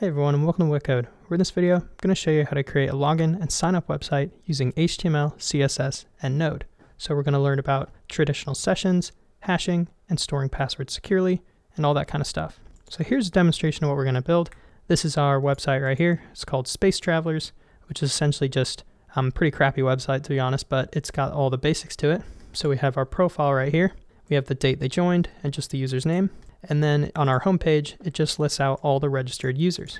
Hey everyone, and welcome to WittCode. In this video, I'm going to show you how to create a login and sign up website using HTML, CSS, and Node. So we're going to learn about traditional sessions, hashing, and storing passwords securely, and all that kind of stuff. So here's a demonstration of what we're going to build. This is our website right here. It's called Space Travelers, which is essentially just a pretty crappy website to be honest, but it's got all the basics to it. So we have our profile right here. We have the date they joined and just the user's name. And then on our homepage, it just lists out all the registered users.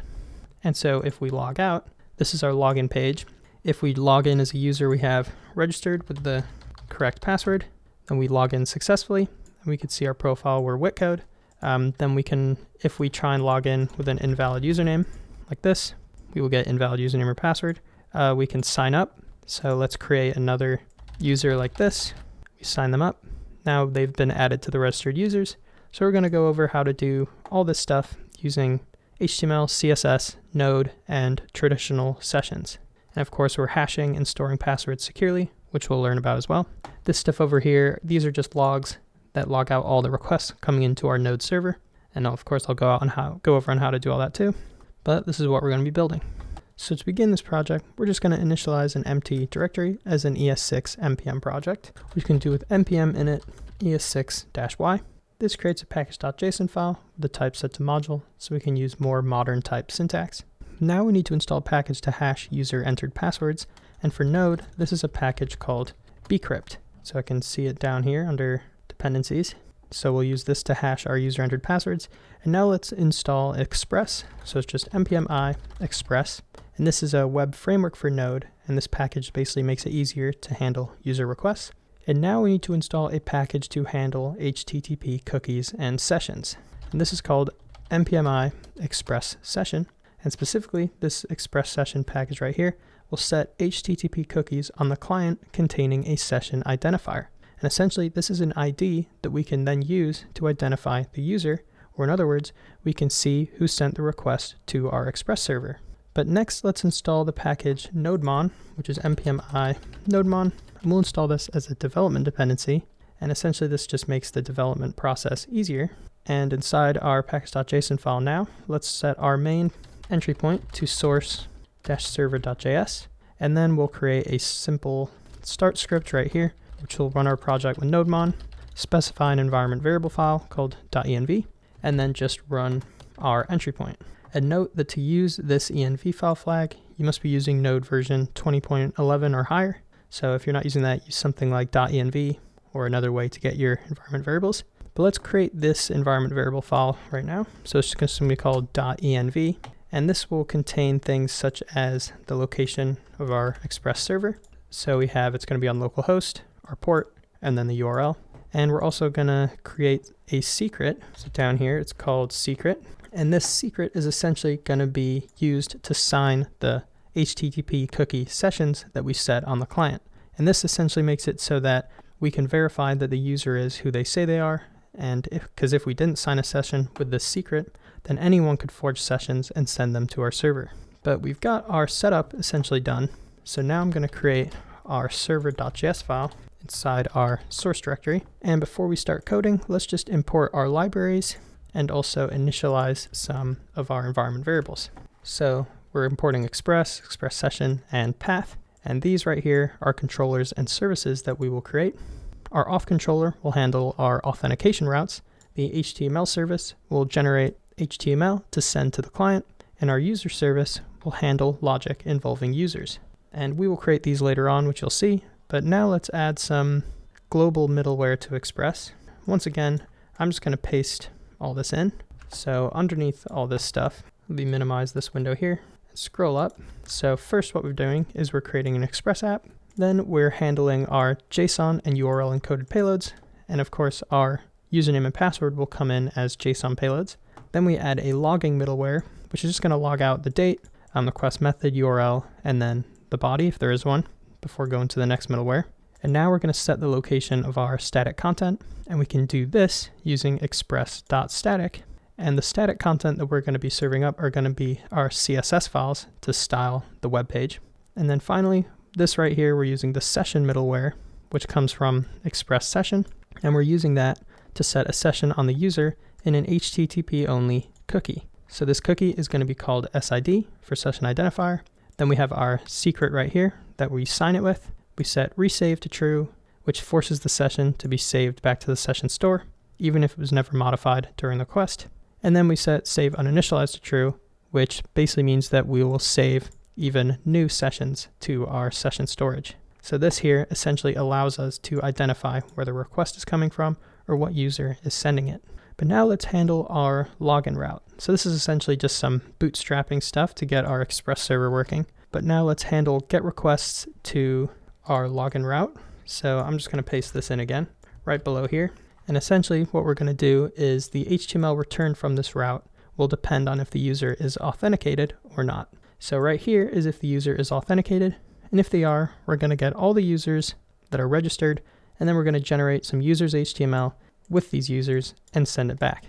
And so if we log out, this is our login page. If we log in as a user, we have registered with the correct password. Then we log in successfully, and we can see our profile, we're WittCode. Then we can, if we try and log in with an invalid username like this, we will get invalid username or password. We can sign up. So let's create another user like this. We sign them up. Now they've been added to the registered users. So we're going to go over how to do all this stuff using HTML, CSS, Node, and traditional sessions. And of course, we're hashing and storing passwords securely, which we'll learn about as well. This stuff over here, these are just logs that log out all the requests coming into our Node server. And of course, I'll go over on how to do all that too. But this is what we're going to be building. So to begin this project, we're just going to initialize an empty directory as an ES6 npm project. We can do with npm init ES6-y. This creates a package.json file with the type set to module, so we can use more modern type syntax. Now we need to install a package to hash user entered passwords, and for Node, this is a package called bcrypt. So I can see it down here under dependencies. So we'll use this to hash our user entered passwords. And now let's install Express. So it's just npm I Express, and this is a web framework for Node, and this package basically makes it easier to handle user requests. And now we need to install a package to handle HTTP cookies and sessions. And this is called npm I Express Session. And specifically, this Express Session package right here will set HTTP cookies on the client containing a session identifier. And essentially, this is an ID that we can then use to identify the user, or in other words, we can see who sent the request to our Express server. But next, let's install the package nodemon, which is npm I nodemon. And we'll install this as a development dependency. And essentially, this just makes the development process easier. And inside our package.json file now, let's set our main entry point to source-server.js. And then we'll create a simple start script right here, which will run our project with nodemon, specify an environment variable file called .env, and then just run our entry point. And note that to use this env file flag, you must be using Node version 20.11 or higher. So if you're not using that, use something like .env or another way to get your environment variables. But let's create this environment variable file right now. So it's just going to be called .env, and this will contain things such as the location of our Express server. So we have, it's going to be on localhost, our port, and then the URL. And we're also going to create a secret. So down here, it's called secret. And this secret is essentially going to be used to sign the HTTP cookie sessions that we set on the client. And this essentially makes it so that we can verify that the user is who they say they are. And because if we didn't sign a session with this secret, then anyone could forge sessions and send them to our server. But we've got our setup essentially done. So now I'm going to create our server.js file inside our source directory. And before we start coding, let's just import our libraries and also initialize some of our environment variables. So we're importing Express, Express Session, and Path. And these right here are controllers and services that we will create. Our auth controller will handle our authentication routes. The HTML service will generate HTML to send to the client. And our user service will handle logic involving users. And we will create these later on, which you'll see. But now let's add some global middleware to Express. Once again, I'm just going to paste all this in. So underneath all this stuff, let me minimize this window here. Scroll up. So first what we're doing is we're creating an Express app. Then we're handling our JSON and URL encoded payloads. And of course, our username and password will come in as JSON payloads. Then we add a logging middleware, which is just going to log out the date, request method, URL, and then the body if there is one before going to the next middleware. And now we're going to set the location of our static content. And we can do this using express.static. And the static content that we're going to be serving up are going to be our CSS files to style the web page. And then finally, this right here, we're using the session middleware, which comes from Express Session. And we're using that to set a session on the user in an HTTP only cookie. So this cookie is going to be called SID for session identifier. Then we have our secret right here that we sign it with. We set resave to true, which forces the session to be saved back to the session store, even if it was never modified during the request. And then we set save uninitialized to true, which basically means that we will save even new sessions to our session storage. So this here essentially allows us to identify where the request is coming from or what user is sending it. But now let's handle our login route. So this is essentially just some bootstrapping stuff to get our Express server working. But now let's handle get requests to our login route. So I'm just going to paste this in again right below here. And essentially what we're going to do is the HTML returned from this route will depend on if the user is authenticated or not. So right here is if the user is authenticated. And if they are, we're going to get all the users that are registered. And then we're going to generate some users HTML with these users and send it back.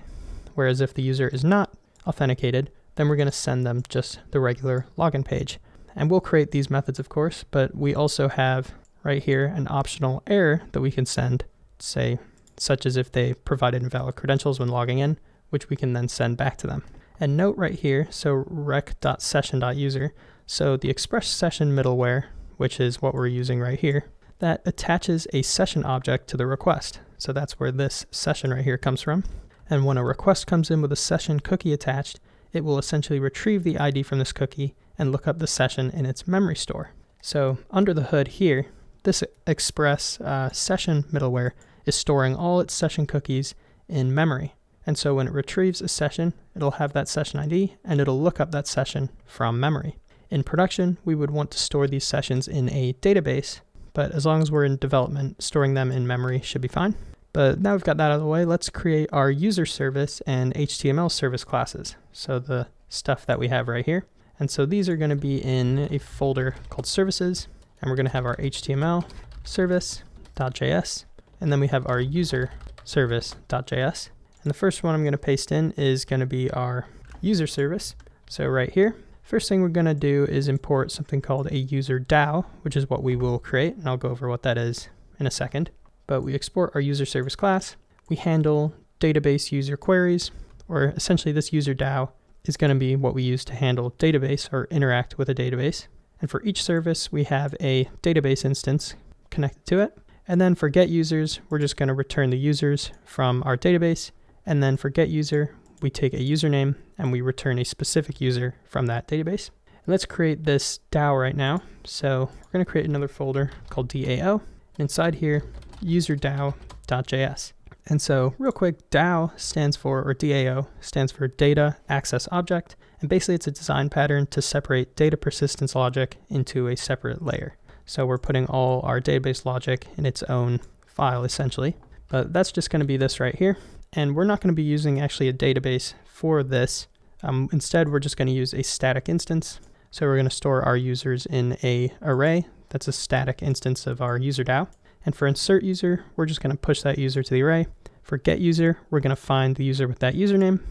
Whereas if the user is not authenticated, then we're going to send them just the regular login page. And we'll create these methods, of course, but we also have right here an optional error that we can send, say, such as if they provided invalid credentials when logging in, which we can then send back to them. And note right here, so rec.session.user, so the Express session middleware, which is what we're using right here, that attaches a session object to the request. So that's where this session right here comes from. And when a request comes in with a session cookie attached, it will essentially retrieve the ID from this cookie and look up the session in its memory store. So under the hood here, this Express session middleware is storing all its session cookies in memory. And so when it retrieves a session, it'll have that session ID and it'll look up that session from memory. In production, we would want to store these sessions in a database, but as long as we're in development, storing them in memory should be fine. But now we've got that out of the way, let's create our user service and HTML service classes. So the stuff that we have right here. And so these are going to be in a folder called services, and we're going to have our HTML service.js, and then we have our user service.js. And the first one I'm going to paste in is going to be our user service. So right here, first thing we're going to do is import something called a user DAO, which is what we will create, and I'll go over what that is in a second. But we export our user service class. We handle database user queries, or essentially this user DAO is going to be what we use to handle database or interact with a database. And for each service, we have a database instance connected to it. And then for get users, we're just going to return the users from our database. And then for get user, we take a username and we return a specific user from that database. And let's create this DAO right now. So we're going to create another folder called DAO. And inside here, user DAO.js. And so real quick, DAO stands for, or DAO stands for Data Access Object. And basically it's a design pattern to separate data persistence logic into a separate layer. So we're putting all our database logic in its own file essentially. But that's just going to be this right here. And we're not going to be using actually a database for this. Instead, we're just going to use a static instance. So we're going to store our users in an array. That's a static instance of our user DAO. And for insert user, we're just going to push that user to the array. For get user, we're going to find the user with that username.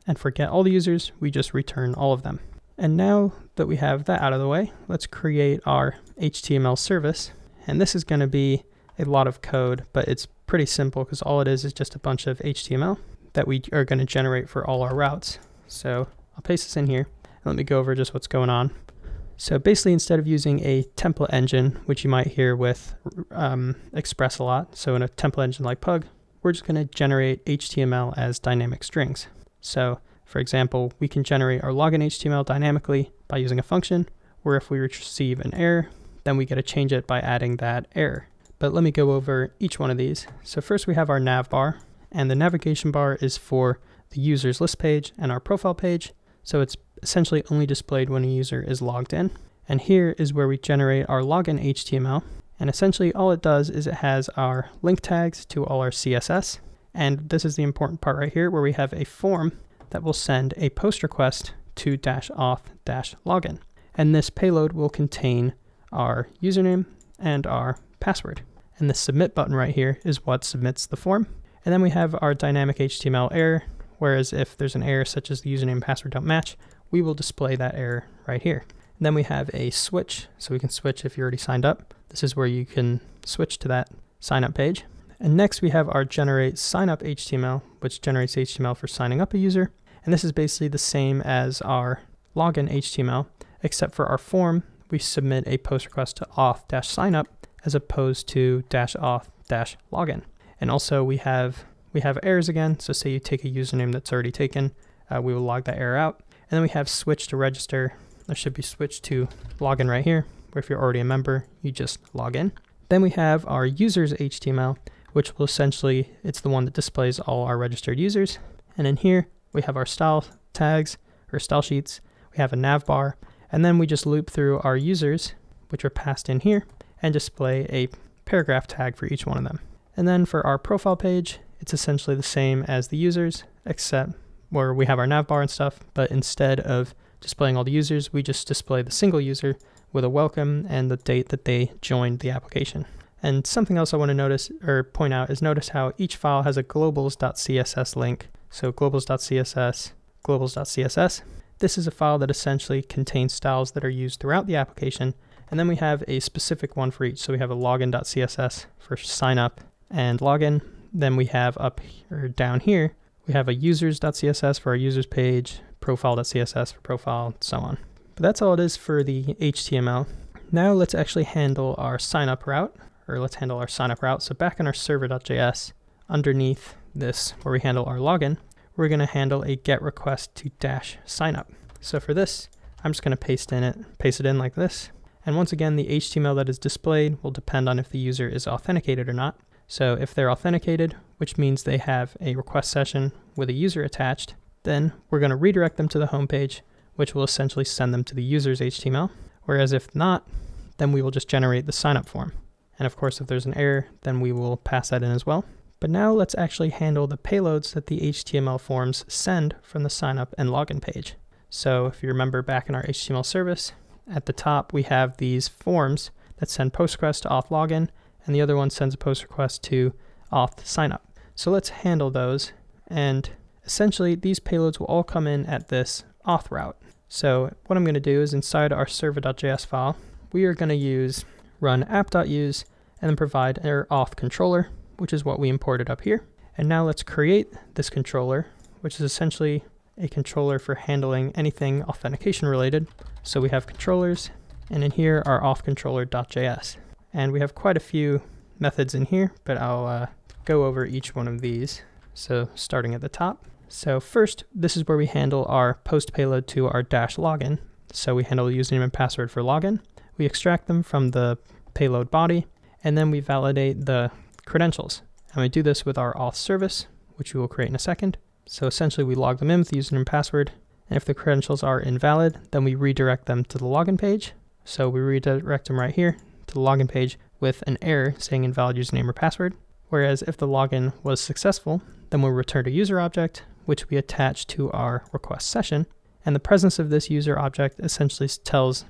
And for get all the users, we just return all of them. And now that we have that out of the way, let's create our HTML service. And this is going to be a lot of code, but it's pretty simple because all it is just a bunch of HTML that we are going to generate for all our routes. So I'll paste this in here and let me go over just what's going on. So basically, instead of using a template engine, which you might hear with Express a lot, so in a template engine like Pug, we're just going to generate HTML as dynamic strings. So for example, we can generate our login HTML dynamically by using a function, where if we receive an error, then we get to change it by adding that error. But let me go over each one of these. So first we have our nav bar, and the navigation bar is for the user's list page and our profile page. So it's essentially only displayed when a user is logged in. And here is where we generate our login HTML. And essentially all it does is it has our link tags to all our CSS. And this is the important part right here, where we have a form that will send a post request to -auth-login. And this payload will contain our username and our password. And the submit button right here is what submits the form. And then we have our dynamic HTML error, whereas if there's an error such as the username and password don't match, we will display that error right here. And then we have a switch, so we can switch if you're already signed up. This is where you can switch to that sign up page. And next we have our generate sign up HTML, which generates HTML for signing up a user. And this is basically the same as our login HTML, except for our form, we submit a post request to auth-signup as opposed to -auth-login. And also we have errors again. So say you take a username that's already taken, we will log that error out. And then we have switch to register. There should be switch to login right here, where if you're already a member, you just log in. Then we have our users HTML, which will essentially, it's the one that displays all our registered users. And in here, we have our style tags or style sheets. We have a nav bar, and then we just loop through our users, which are passed in here, and display a paragraph tag for each one of them. And then for our profile page, it's essentially the same as the users, except where we have our nav bar and stuff, but instead of displaying all the users, we just display the single user with a welcome and the date that they joined the application. And something else I want to notice or point out is notice how each file has a globals.css link. So globals.css, globals.css. This is a file that essentially contains styles that are used throughout the application. And then we have a specific one for each. So we have a login.css for sign up and login. Then we have up or down here, we have a users.css for our users page, profile.css for profile, and so on. But that's all it is for the HTML. Now let's actually handle our signup route, or let's handle our signup route. So back in our server.js, underneath this, where we handle our login, we're going to handle a get request to -signup. So for this, I'm just going to paste it in like this. And once again, the HTML that is displayed will depend on if the user is authenticated or not. So if they're authenticated, which means they have a request session with a user attached, then we're going to redirect them to the home page, which will essentially send them to the user's HTML. Whereas if not, then we will just generate the signup form. And of course, if there's an error, then we will pass that in as well. But now let's actually handle the payloads that the HTML forms send from the signup and login page. So if you remember back in our HTML service, at the top, we have these forms that send post requests to auth login, and the other one sends a post request to auth signup. So let's handle those. And essentially, these payloads will all come in at this auth route. So what I'm going to do is inside our server.js file, we are going to use run app.use and then provide our auth controller, which is what we imported up here. And now let's create this controller, which is essentially a controller for handling anything authentication related. So we have controllers, and in here our auth controller.js. And we have quite a few methods in here, but I'll go over each one of these. So starting at the top. So first, this is where we handle our post payload to our -login. So we handle username and password for login. We extract them from the payload body, and then we validate the credentials. And we do this with our auth service, which we will create in a second. So essentially we log them in with the username and password. And if the credentials are invalid, then we redirect them to the login page. So we redirect them right here to the login page with an error saying invalid username or password. Whereas if the login was successful, then we'll return a user object, which we attach to our request session. And the presence of this user object essentially tells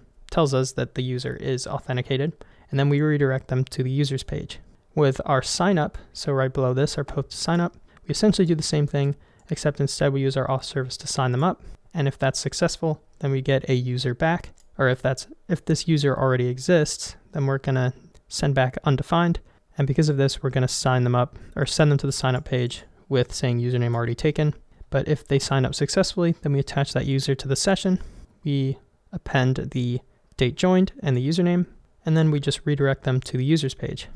us that the user is authenticated. And then we redirect them to the users page. With our sign up, so right below this, our post to sign up, we essentially do the same thing, except instead we use our auth service to sign them up. And if that's successful, then we get a user back. Or if this user already exists, then we're going to send back undefined. And because of this, we're going to sign them up or send them to the sign up page with saying username already taken. But if they sign up successfully, then we attach that user to the session. We append the date joined and the username, and then we just redirect them to the users page.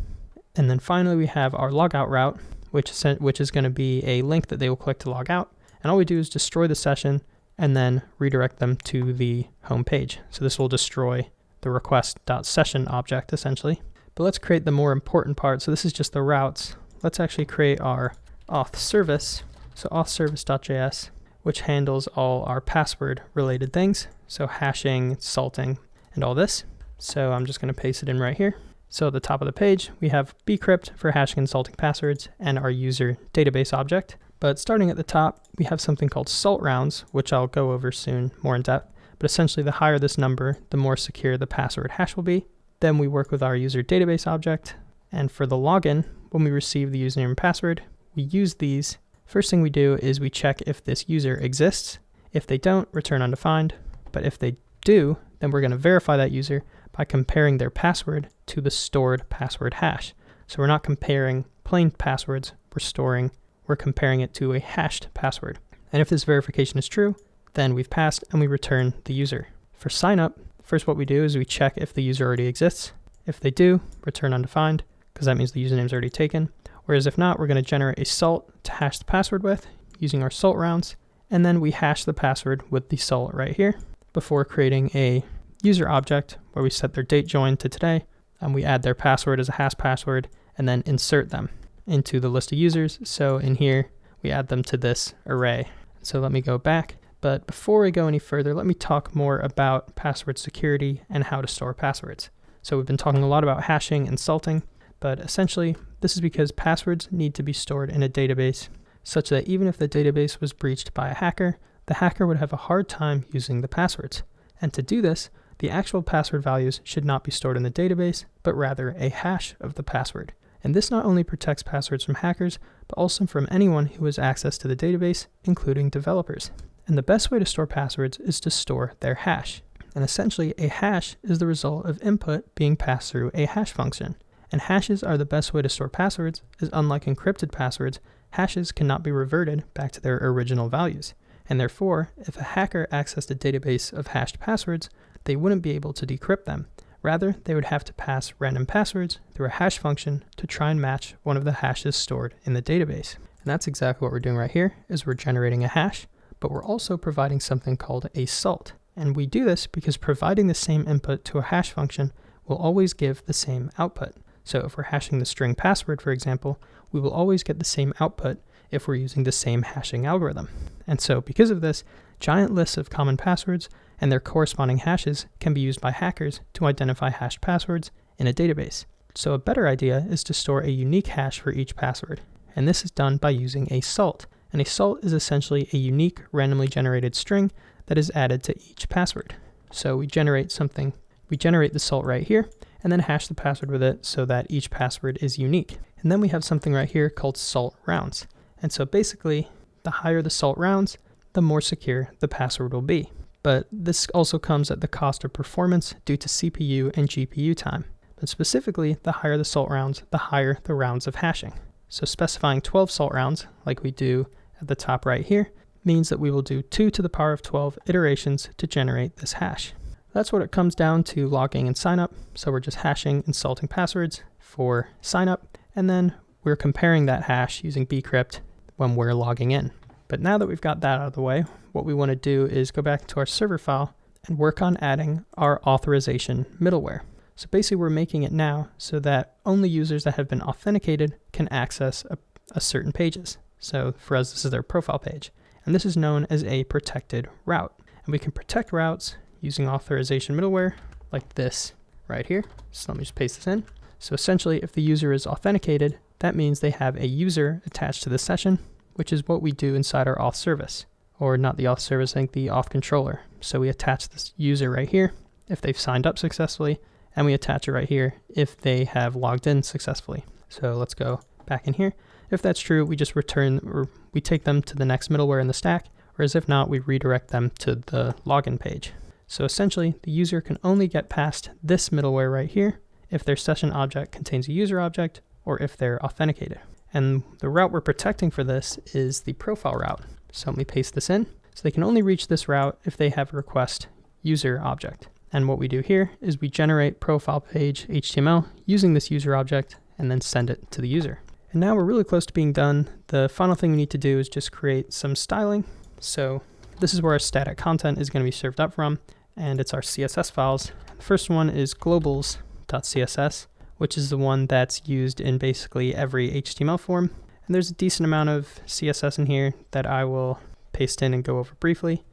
And then finally, we have our logout route, which is going to be a link that they will click to log out. And all we do is destroy the session and then redirect them to the home page. So this will destroy the request.session object essentially. But let's create the more important part. So this is just the routes. Let's actually create our auth service. So authservice.js, which handles all our password related things. So hashing, salting, and all this. So I'm just going to paste it in right here. So at the top of the page, we have bcrypt for hashing and salting passwords and our user database object. But starting at the top, we have something called salt rounds, which I'll go over soon more in depth. But essentially, the higher this number, the more secure the password hash will be. Then we work with our user database object. And for the login, when we receive the username and password, we use these. First thing we do is we check if this user exists. If they don't, return undefined. But if they do, then we're going to verify that user by comparing their password to the stored password hash. So we're not comparing plain passwords, we're comparing it to a hashed password. And if this verification is true, then we've passed and we return the user. For signup, first what we do is we check if the user already exists. If they do, return undefined, because that means the username is already taken. Whereas if not, we're going to generate a salt to hash the password with using our salt rounds. And then we hash the password with the salt right here before creating a user object where we set their date join to today, and we add their password as a hash password and then insert them into the list of users. So in here, we add them to this array. So let me go back. But before we go any further, let me talk more about password security and how to store passwords. So we've been talking a lot about hashing and salting, but essentially this is because passwords need to be stored in a database such that even if the database was breached by a hacker, the hacker would have a hard time using the passwords. And to do this, the actual password values should not be stored in the database, but rather a hash of the password. And this not only protects passwords from hackers, but also from anyone who has access to the database, including developers. And the best way to store passwords is to store their hash. And essentially, a hash is the result of input being passed through a hash function. And hashes are the best way to store passwords, as unlike encrypted passwords, hashes cannot be reverted back to their original values. And therefore, if a hacker accessed a database of hashed passwords, they wouldn't be able to decrypt them. Rather, they would have to pass random passwords through a hash function to try and match one of the hashes stored in the database. And that's exactly what we're doing right here, is we're generating a hash, but we're also providing something called a salt. And we do this because providing the same input to a hash function will always give the same output. So if we're hashing the string password, for example, we will always get the same output if we're using the same hashing algorithm. And so because of this, giant lists of common passwords and their corresponding hashes can be used by hackers to identify hashed passwords in a database. So a better idea is to store a unique hash for each password. And this is done by using a salt. And a salt is essentially a unique randomly generated string that is added to each password. So we generate the salt right here, and then hash the password with it so that each password is unique. And then we have something right here called salt rounds. And so basically, the higher the salt rounds, the more secure the password will be. But this also comes at the cost of performance due to CPU and GPU time. But specifically, the higher the salt rounds, the higher the rounds of hashing. So specifying 12 salt rounds, like we do at the top right here, means that we will do 2 to the power of 12 iterations to generate this hash. That's what it comes down to logging and signup. So we're just hashing and salting passwords for signup, and then we're comparing that hash using bcrypt when we're logging in. But now that we've got that out of the way, what we want to do is go back to our server file and work on adding our authorization middleware. So basically we're making it now so that only users that have been authenticated can access a certain pages. So for us, this is their profile page. And this is known as a protected route. And we can protect routes using authorization middleware like this right here. So let me just paste this in. So essentially, if the user is authenticated, that means they have a user attached to the session, which is what we do inside our auth service. Or not the auth service, I think the auth controller. So we attach this user right here if they've signed up successfully, and we attach it right here if they have logged in successfully. So let's go back in here. If that's true, we just return, or we take them to the next middleware in the stack, whereas if not, we redirect them to the login page. So essentially, the user can only get past this middleware right here if their session object contains a user object or if they're authenticated. And the route we're protecting for this is the profile route. So let me paste this in. So they can only reach this route if they have a request user object. And what we do here is we generate profile page HTML using this user object and then send it to the user. And now we're really close to being done. The final thing we need to do is just create some styling. So this is where our static content is going to be served up from, and it's our CSS files. The first one is globals.css, which is the one that's used in basically every HTML form. And there's a decent amount of CSS in here that I will paste in and go over briefly,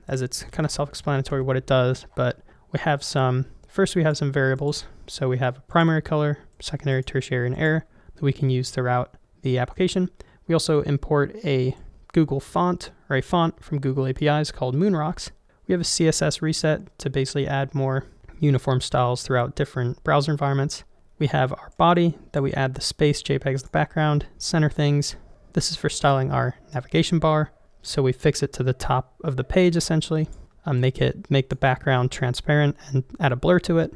as it's kind of self-explanatory what it does. But we have some variables. So we have a primary color, secondary, tertiary, and error that we can use throughout the application. We also import a Google font or a font from Google APIs called Moonrocks. We have a CSS reset to basically add more uniform styles throughout different browser environments. We have our body that we add the space JPEG as the background, center things. This is for styling our navigation bar. So we fix it to the top of the page essentially, make the background transparent and add a blur to it.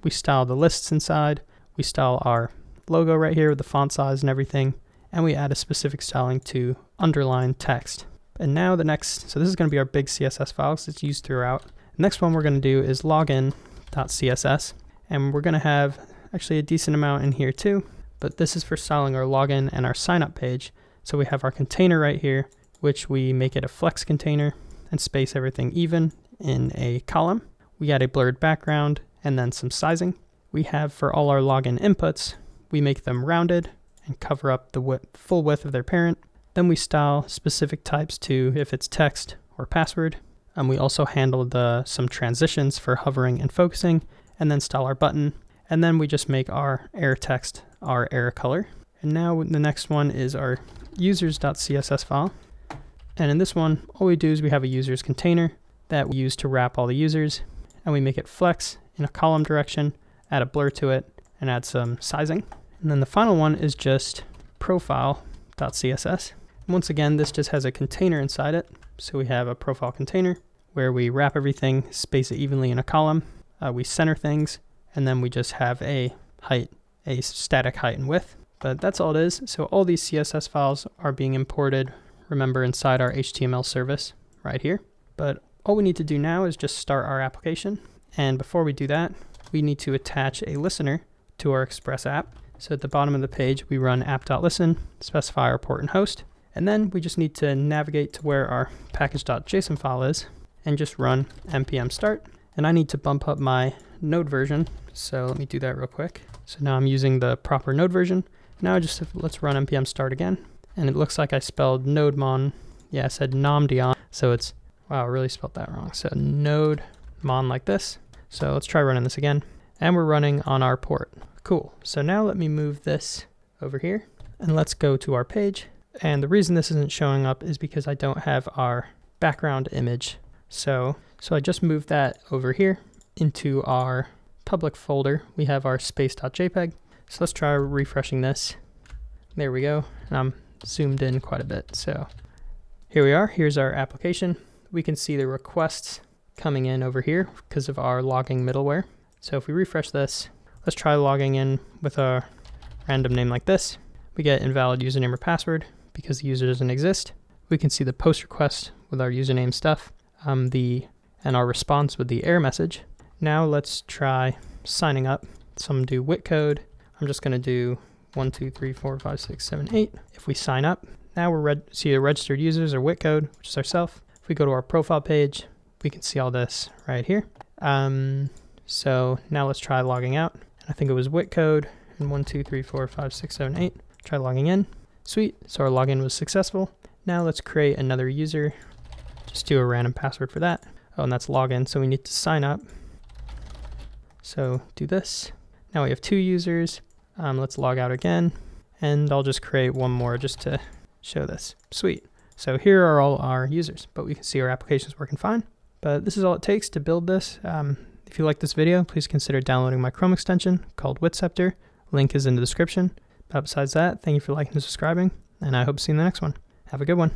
We style the lists inside. We style our logo right here with the font size and everything. And we add a specific styling to underline text. And now so this is going to be our big CSS file because it's used throughout. The next one we're going to do is login.css. And we're going to have actually a decent amount in here too, but this is for styling our login and our sign up page. So we have our container right here, which we make it a flex container and space everything even in a column. We add a blurred background and then some sizing. We have for all our login inputs, we make them rounded and cover up the full width of their parent. Then we style specific types to if it's text or password. And we also handle some transitions for hovering and focusing, and then style our button. And then we just make our error text our error color. And now the next one is our users.css file. And in this one, all we do is we have a users container that we use to wrap all the users, and we make it flex in a column direction, add a blur to it, and add some sizing. And then the final one is just profile.css. Once again, this just has a container inside it. So we have a profile container where we wrap everything, space it evenly in a column, we center things, and then we just have a static height and width. But that's all it is. So all these CSS files are being imported, remember, inside our HTML service right here. But all we need to do now is just start our application. And before we do that, we need to attach a listener to our Express app. So at the bottom of the page, we run app.listen, specify our port and host. And then we just need to navigate to where our package.json file is and just run npm start. And I need to bump up my Node version. So let me do that real quick. So now I'm using the proper Node version. Now let's run npm start again. And it looks like I spelled nodemon. Yeah, I said nomdion. So it's, wow, I really spelled that wrong. So nodemon like this. So let's try running this again. And we're running on our port. Cool. So now let me move this over here and let's go to our page. And the reason this isn't showing up is because I don't have our background image. So I just moved that over here into our public folder. We have our space.jpg. So let's try refreshing this. There we go. And I'm zoomed in quite a bit. So here we are. Here's our application. We can see the requests coming in over here because of our logging middleware. So if we refresh this, let's try logging in with a random name like this. We get invalid username or password because the user doesn't exist. We can see the post request with our username stuff, and our response with the error message. Now let's try signing up. So I'm gonna do WittCode. I'm just gonna do 1, 2, 3, 4, 5, 6, 7, 8. If we sign up, now see the registered users are WittCode, which is ourselves. If we go to our profile page, we can see all this right here. So now let's try logging out. I think it was WittCode and 1, 2, 3, 4, 5, 6, 7, 8. Try logging in. Sweet. So our login was successful. Now let's create another user. Just do a random password for that. Oh, and that's login. So we need to sign up. So do this. Now we have 2 users. Let's log out again. And I'll just create one more just to show this. Sweet. So here are all our users, but we can see our application's working fine. But this is all it takes to build this. If you like this video, please consider downloading my Chrome extension called Witceptor. Link is in the description. But besides that, thank you for liking and subscribing, and I hope to see you in the next one. Have a good one.